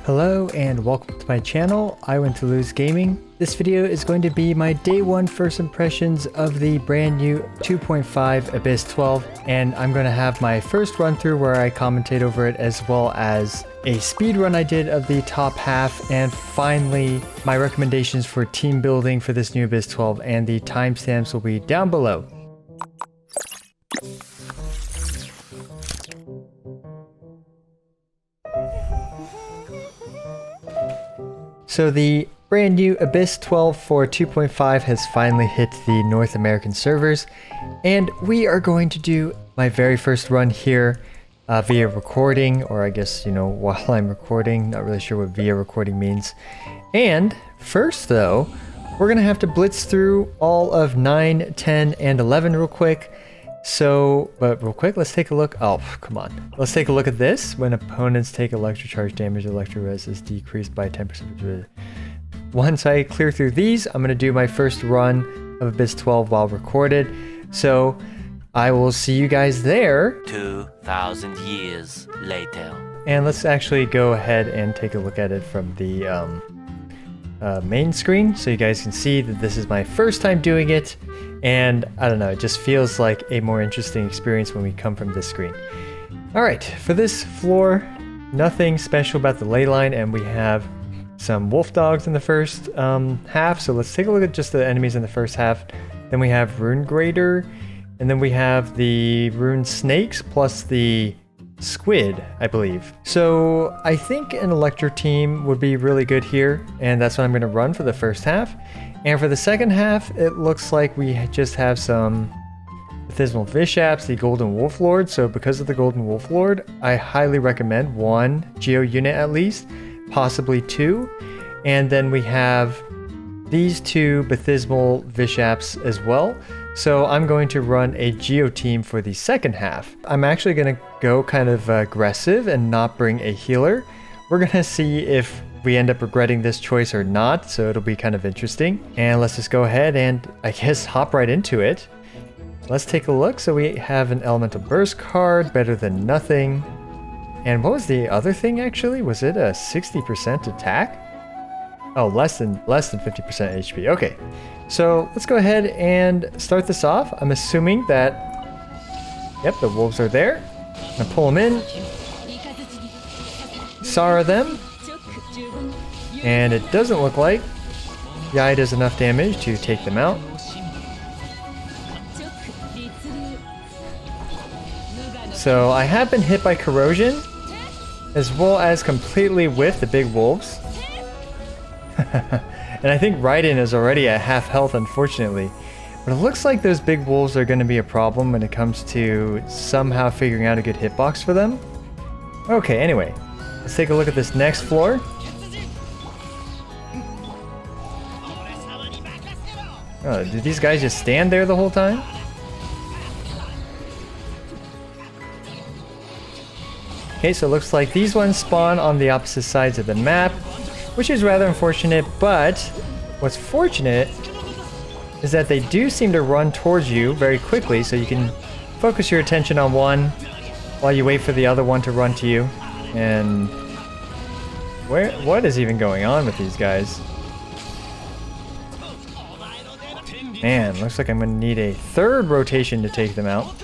Hello and welcome to my channel, I Went to Lose Gaming. This video is going to be my day one first impressions of the brand new 2.5 Abyss 12, and I'm going to have my first run through where I commentate over it, as well as a speed run I did of the top half, and finally my recommendations for team building for this new Abyss 12, and the timestamps will be down below. So the brand new Abyss 12 for 2.5 has finally hit the North American servers, and we are going to do my very first run here via recording, or I guess, you know, while I'm recording. Not really sure what via recording means. And first though, we're gonna have to blitz through all of 9, 10, and 11 real quick. So, but real quick, let's take a look. Oh, come on. Let's take a look at this. When opponents take electric charge damage, electro res is decreased by 10%. Once I clear through these, I'm going to do my first run of Abyss 12 while recorded. So, I will see you guys there. 2,000 years later. And let's actually go ahead and take a look at it from the main screen, so you guys can see that this is my first time doing it. And I don't know, it just feels like a more interesting experience when we come from this screen. Alright, for this floor, nothing special about the ley line, and we have some wolf dogs in the first half. So let's take a look at just the enemies in the first half. Then we have Rune Grader, and then we have the Rune Snakes, plus the Squid, I believe. So I think an Electro team would be really good here, and that's what I'm going to run for the first half. And for the second half, it looks like we just have some Abysmal Vishaps, the Golden Wolflord. So because of the Golden Wolflord, I highly recommend 1 Geo unit at least, possibly 2. And then we have these 2 Abysmal Vishaps as well. So I'm going to run a Geo team for the second half. I'm actually going to go kind of aggressive and not bring a healer. We're going to see if we end up regretting this choice or not, so it'll be kind of interesting. And let's just go ahead and, I guess, hop right into it. Let's take a look. So we have an Elemental Burst card, better than nothing. And what was the other thing actually? Was it a 60% attack? Oh, less than 50% HP. Okay, so let's go ahead and start this off. I'm assuming that, yep, the wolves are there. I'm gonna pull them in, Sara them, and it doesn't look like Yai does enough damage to take them out. So I have been hit by corrosion, as well as completely with the big wolves. And I think Raiden is already at half health, unfortunately. But it looks like those big wolves are going to be a problem when it comes to somehow figuring out a good hitbox for them. Okay, anyway, let's take a look at this next floor. Oh, did these guys just stand there the whole time? Okay, so it looks like these ones spawn on the opposite sides of the map, which is rather unfortunate, but what's fortunate is that they do seem to run towards you very quickly, so you can focus your attention on one while you wait for the other one to run to you. And what is even going on with these guys? Man, looks like I'm gonna need a third rotation to take them out.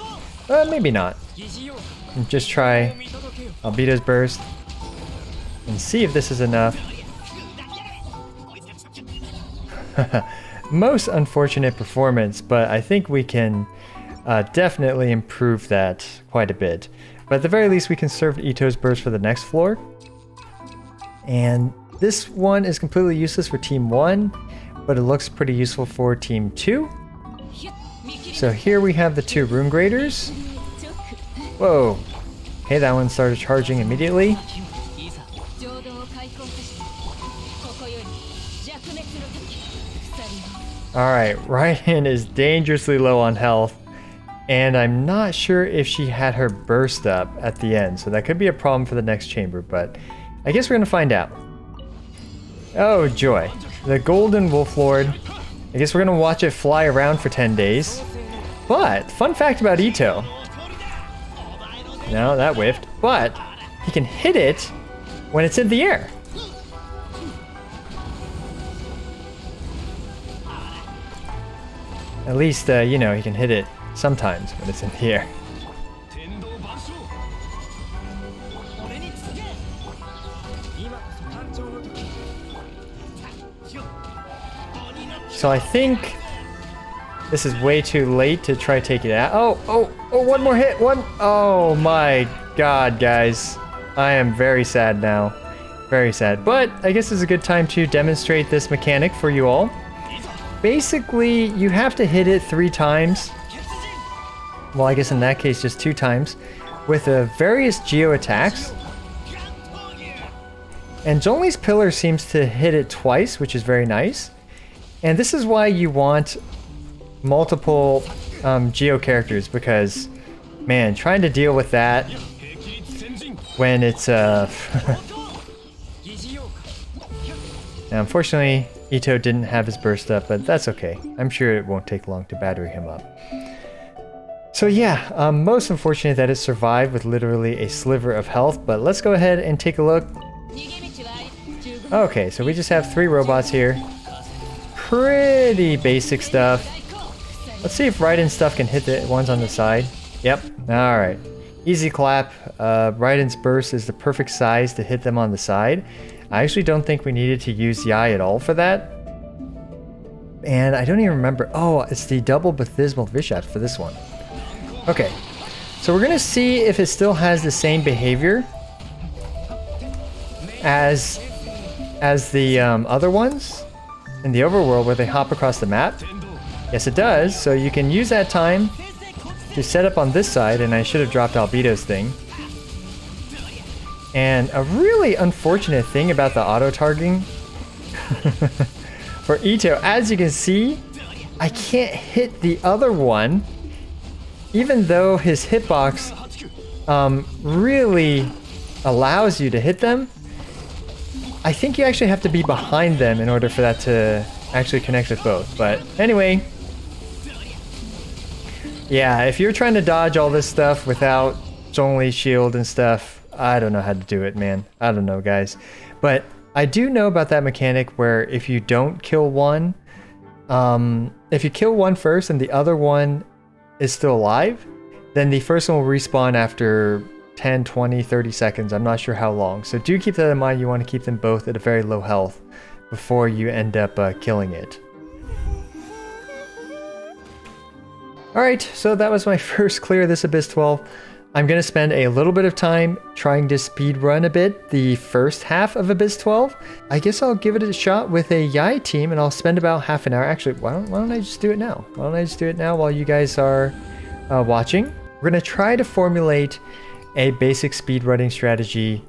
Maybe not. Just try Albedo's Burst and see if this is enough. Most unfortunate performance, but I think we can definitely improve that quite a bit. But at the very least, we conserved Ito's Burst for the next floor. And this one is completely useless for Team 1, but it looks pretty useful for Team 2. So here we have the 2 Rune Graders. Whoa. Okay, that one started charging immediately. Alright, Raiden is dangerously low on health, and I'm not sure if she had her burst up at the end, so that could be a problem for the next chamber, but I guess we're gonna find out. Oh joy, the Golden Wolflord. I guess we're gonna watch it fly around for 10 days. But, fun fact about Ito. No, that whiffed, but he can hit it when it's in the air. At least, you know, he can hit it sometimes when it's in the air. So I think this is way too late to try to take it out. Oh, one more hit. Oh my god, guys. I am very sad now. Very sad. But I guess it's a good time to demonstrate this mechanic for you all. Basically, you have to hit it 3 times. Well, I guess in that case, just 2 times. With various geo attacks. And Zhongli's pillar seems to hit it twice, which is very nice. And this is why you want multiple geo characters, because, man, trying to deal with that when it's now, unfortunately, Ito didn't have his burst up, but that's okay. I'm sure it won't take long to battery him up. So yeah, most unfortunate that it survived with literally a sliver of health, but let's go ahead and take a look. Okay, so we just have 3 robots here. Pretty basic stuff. Let's see if Raiden's stuff can hit the ones on the side. Yep, alright. Easy clap. Raiden's burst is the perfect size to hit them on the side. I actually don't think we needed to use Yai at all for that. And I don't even remember. Oh, it's the double Bathismal Vishat for this one. Okay, so we're gonna see if it still has the same behavior as the other ones in the overworld where they hop across the map. Yes, it does. So you can use that time to set up on this side, and I should have dropped Albedo's thing. And a really unfortunate thing about the auto-targeting for Ito, as you can see, I can't hit the other one, even though his hitbox really allows you to hit them. I think you actually have to be behind them in order for that to actually connect with both. But anyway, yeah, if you're trying to dodge all this stuff without Zhongli's shield and stuff, I don't know how to do it, man. I don't know, guys. But I do know about that mechanic where if you don't kill one, if you kill one first and the other one is still alive, then the first one will respawn after 10, 20, 30 seconds. I'm not sure how long. So do keep that in mind. You want to keep them both at a very low health before you end up killing it. Alright, so that was my first clear of this Abyss 12. I'm going to spend a little bit of time trying to speed run a bit the first half of Abyss 12. I guess I'll give it a shot with a Yai team, and I'll spend about half an hour. Actually, why don't I just do it now? Why don't I just do it now while you guys are watching? We're going to try to formulate a basic speedrunning strategy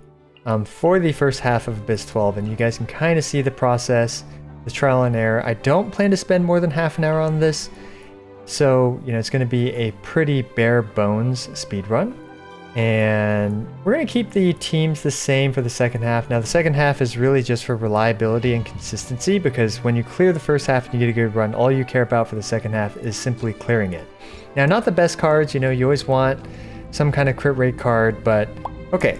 for the first half of Abyss 12, and you guys can kind of see the process, the trial and error. I don't plan to spend more than half an hour on this, so you know it's going to be a pretty bare bones speedrun, and we're going to keep the teams the same for the second half. Now the second half is really just for reliability and consistency, because when you clear the first half and you get a good run, all you care about for the second half is simply clearing it. Now, not the best cards, you know, you always want some kind of crit rate card, but okay.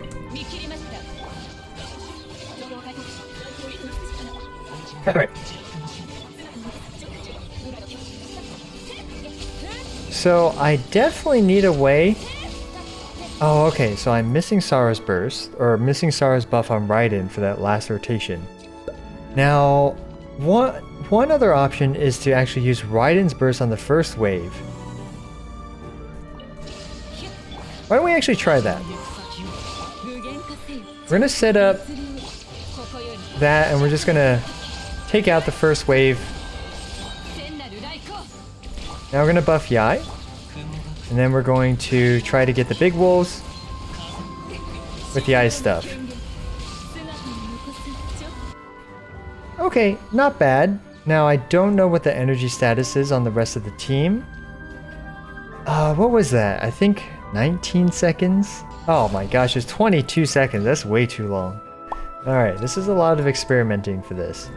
Alright. So I definitely need a way. Oh, okay, so I'm missing Sara's burst, or missing Sara's buff on Raiden for that last rotation. Now, one other option is to actually use Raiden's burst on the first wave. Why don't we actually try that? We're gonna set up that, and we're just gonna take out the first wave. Now we're gonna buff Yai, and then we're going to try to get the big wolves with Yai's stuff. Okay, not bad. Now I don't know what the energy status is on the rest of the team. What was that? I think 19 seconds? Oh my gosh, it's 22 seconds. That's way too long. Alright, this is a lot of experimenting for this.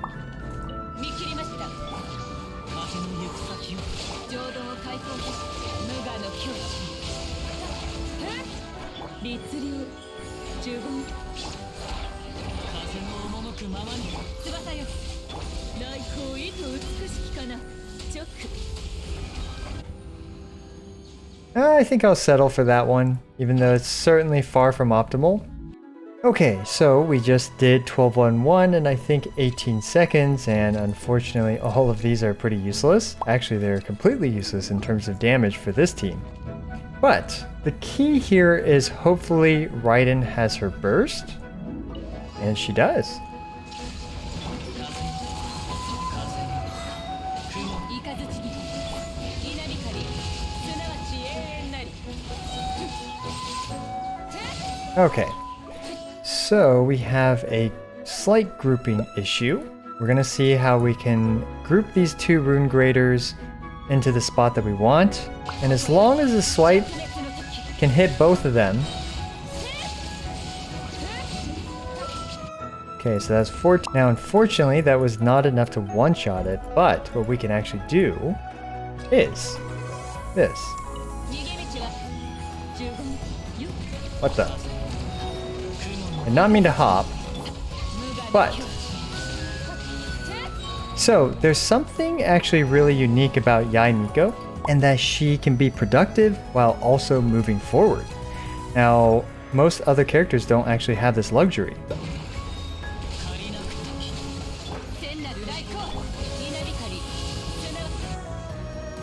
I think I'll settle for that one, even though it's certainly far from optimal. Okay, so we just did 12-1-1 and I think 18 seconds, and unfortunately all of these are pretty useless. Actually, they're completely useless in terms of damage for this team. But the key here is hopefully Raiden has her burst, and she does. Okay. So we have a slight grouping issue. We're gonna see how we can group these two rune graders into the spot that we want. And as long as the swipe can hit both of them. Okay, so that's 14. Now unfortunately that was not enough to one-shot it, but what we can actually do is this. What the? I did not mean to hop, but so there's something actually really unique about Yae Miko, and that she can be productive while also moving forward. Now, most other characters don't actually have this luxury.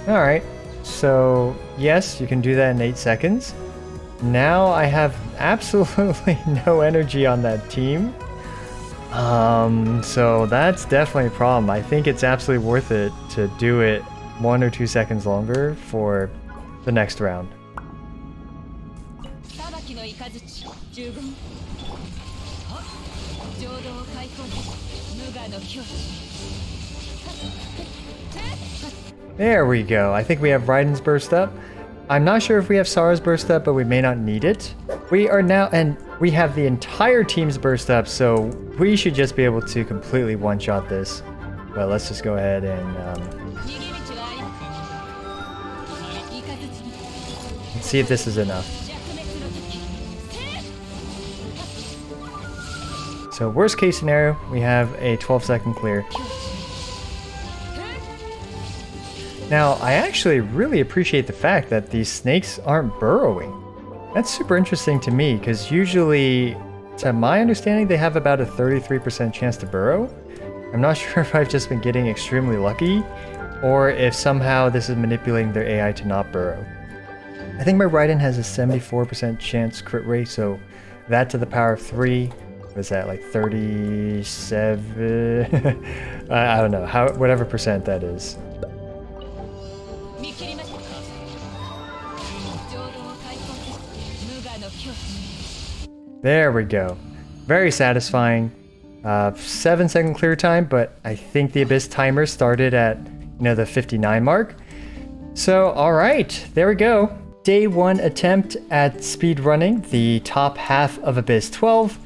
Alright, so yes, you can do that in 8 seconds. Now I have absolutely no energy on that team. So that's definitely a problem. I think it's absolutely worth it to do it 1 or 2 seconds longer for the next round. There we go. I think we have Raiden's burst up. I'm not sure if we have Sara's burst up, but we may not need it. We are now, and we have the entire team's burst up, so we should just be able to completely one-shot this. Well, let's just go ahead and let's see if this is enough. So worst case scenario, we have a 12-second clear. Now, I actually really appreciate the fact that these snakes aren't burrowing. That's super interesting to me, because usually, to my understanding, they have about a 33% chance to burrow. I'm not sure if I've just been getting extremely lucky, or if somehow this is manipulating their AI to not burrow. I think my Raiden has a 74% chance crit rate, so that to the power of 3, what is that, like 37? I don't know, whatever percent that is. There we go. Very satisfying. 7-second clear time, but I think the Abyss timer started at, the 59 mark. So, alright, there we go. Day 1 attempt at speedrunning the top half of Abyss 12.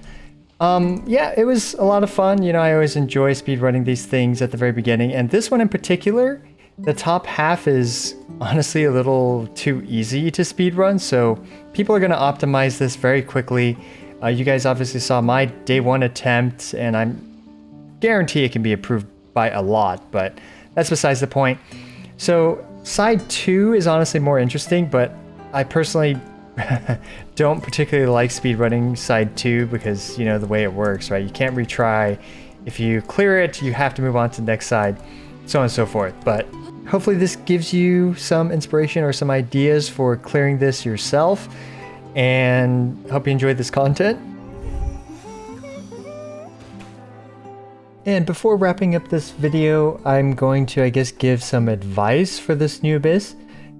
Yeah, it was a lot of fun. I always enjoy speedrunning these things at the very beginning, and this one in particular, the top half is honestly a little too easy to speedrun, so people are going to optimize this very quickly. You guys obviously saw my day 1 attempt, and I guarantee it can be improved by a lot, but that's besides the point. So side 2 is honestly more interesting, but I personally don't particularly like speedrunning side 2 because, the way it works, right? You can't retry. If you clear it, you have to move on to the next side, so on and so forth. But hopefully this gives you some inspiration or some ideas for clearing this yourself. And hope you enjoyed this content. And before wrapping up this video, I'm going to, I guess, give some advice for this new Abyss.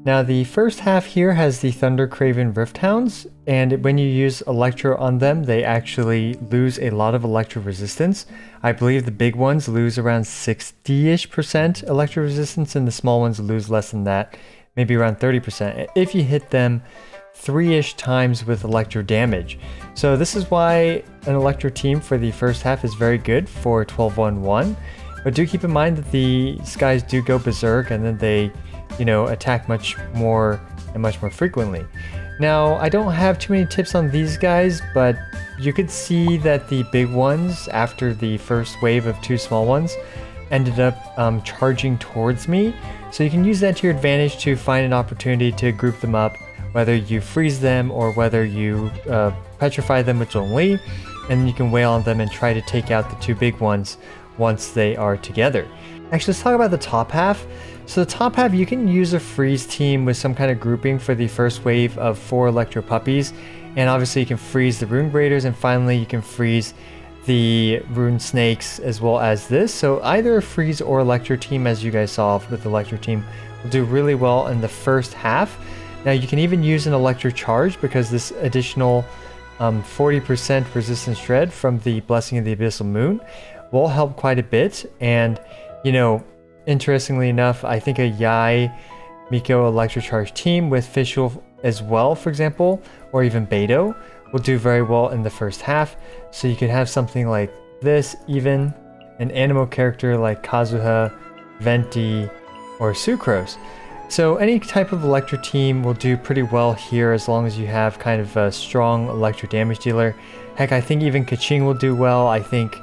Now, the first half here has the Thunder Craven Rift Hounds, and when you use Electro on them, they actually lose a lot of Electro resistance. I believe the big ones lose around 60-ish% Electro resistance, and the small ones lose less than that, maybe around 30%, if you hit them 3-ish times with Electro damage. So this is why an Electro team for the first half is very good for 12-1-1. But do keep in mind that these guys do go berserk, and then they, attack much more and much more frequently. Now, I don't have too many tips on these guys, but you could see that the big ones, after the first wave of 2 small ones, ended up charging towards me. So you can use that to your advantage to find an opportunity to group them up whether you freeze them or whether you petrify them with Zhongli, and you can wail on them and try to take out the two big ones once they are together. Actually, let's talk about the top half. So the top half, you can use a freeze team with some kind of grouping for the first wave of 4 Electro Puppies, and obviously you can freeze the Rune Graders, and finally you can freeze the Rune Snakes as well as this. So either a freeze or Electro team, as you guys saw with the Electro team, will do really well in the first half. Now you can even use an Electro Charge because this additional 40% resistance shred from the Blessing of the Abyssal Moon will help quite a bit. And you know, interestingly enough, I think a Yai Miko Electro Charge team with Fischl as well, for example, or even Beidou, will do very well in the first half. So you could have something like this, even an Animo character like Kazuha, Venti, or Sucrose. So any type of Electro team will do pretty well here as long as you have kind of a strong Electro damage dealer. Heck, I think even Kaching will do well. I think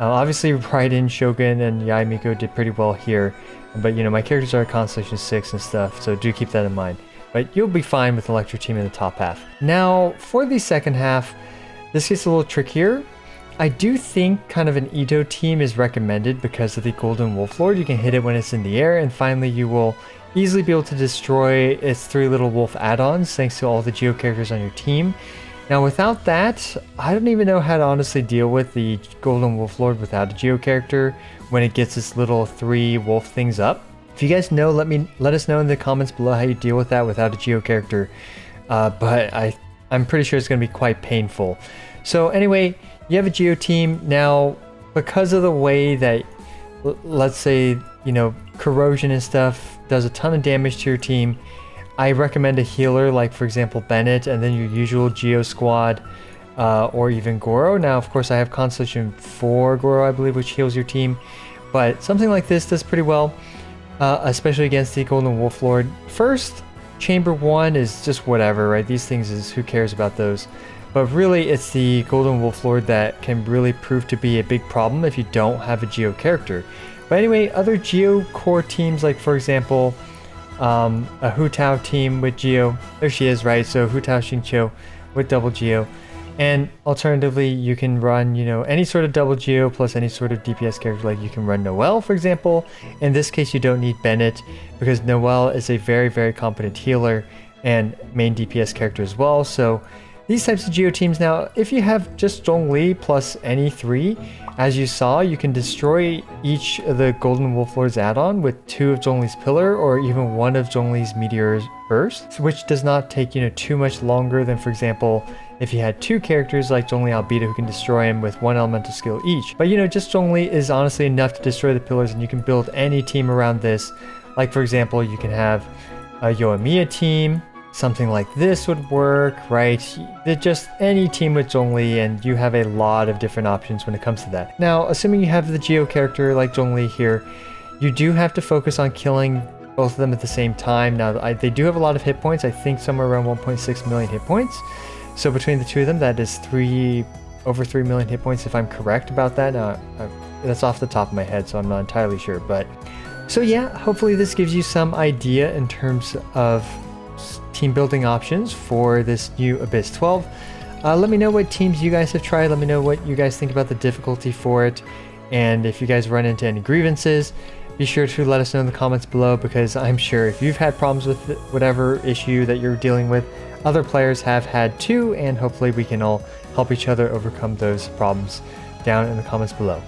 obviously Raiden, Shogun, and Yai Miko did pretty well here. But you know, my characters are Constellation 6 and stuff, so do keep that in mind. But you'll be fine with Electro team in the top half. Now, for the second half, this gets a little trickier. I do think kind of an Ito team is recommended because of the Golden Wolflord. You can hit it when it's in the air, and finally you will easily be able to destroy its 3 little wolf add-ons thanks to all the Geo characters on your team. Now without that, I don't even know how to honestly deal with the Golden Wolflord without a Geo character when it gets its little 3 wolf things up. If you guys know, let us know in the comments below how you deal with that without a Geo character. But I'm pretty sure it's going to be quite painful. So anyway, you have a Geo team. Now, because of the way that, let's say, you know, corrosion and stuff does a ton of damage to your team, I recommend a healer like, for example, Bennett, and then your usual Geo squad, or even Goro. Now, of course, I have Constellation 4 Goro, I believe, which heals your team. But something like this does pretty well. Especially against the Golden Wolflord. First, Chamber 1 is just whatever, right? These things is, who cares about those? But really, it's the Golden Wolflord that can really prove to be a big problem if you don't have a Geo character. But anyway, other Geo core teams, like for example, a Hu Tao team with Geo. There she is, right? So Hu Tao Xingqiu with double Geo. And alternatively, you can run, you know, any sort of double Geo plus any sort of DPS character. Like you can run Noelle, for example. In this case, you don't need Bennett because Noelle is a very, very competent healer and main DPS character as well. So these types of Geo teams, now, if you have just Zhongli plus any 3, as you saw, you can destroy each of the Golden Wolflord's add-on with 2 of Zhongli's Pillar or even 1 of Zhongli's Meteor's Burst, which does not take, you know, too much longer than, for example, if you had 2 characters like Zhongli Albedo who can destroy him with 1 elemental skill each. But you know, just Zhongli is honestly enough to destroy the pillars, and you can build any team around this. Like for example, you can have a Yoimiya team, something like this would work, right? Just any team with Zhongli, and you have a lot of different options when it comes to that. Now, assuming you have the Geo character like Zhongli here, you do have to focus on killing both of them at the same time. Now, they do have a lot of hit points. I think somewhere around 1.6 million hit points. So between the two of them, that is over 3 million hit points, if I'm correct about that. Now, that's off the top of my head, so I'm not entirely sure. But so yeah, hopefully this gives you some idea in terms of team building options for this new Abyss 12. Let me know what teams you guys have tried. Let me know what you guys think about the difficulty for it. And if you guys run into any grievances, be sure to let us know in the comments below, because I'm sure if you've had problems with whatever issue that you're dealing with, other players have had too, and hopefully we can all help each other overcome those problems down in the comments below.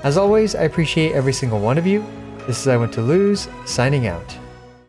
As always, I appreciate every single one of you. This is I Want to Lose, signing out.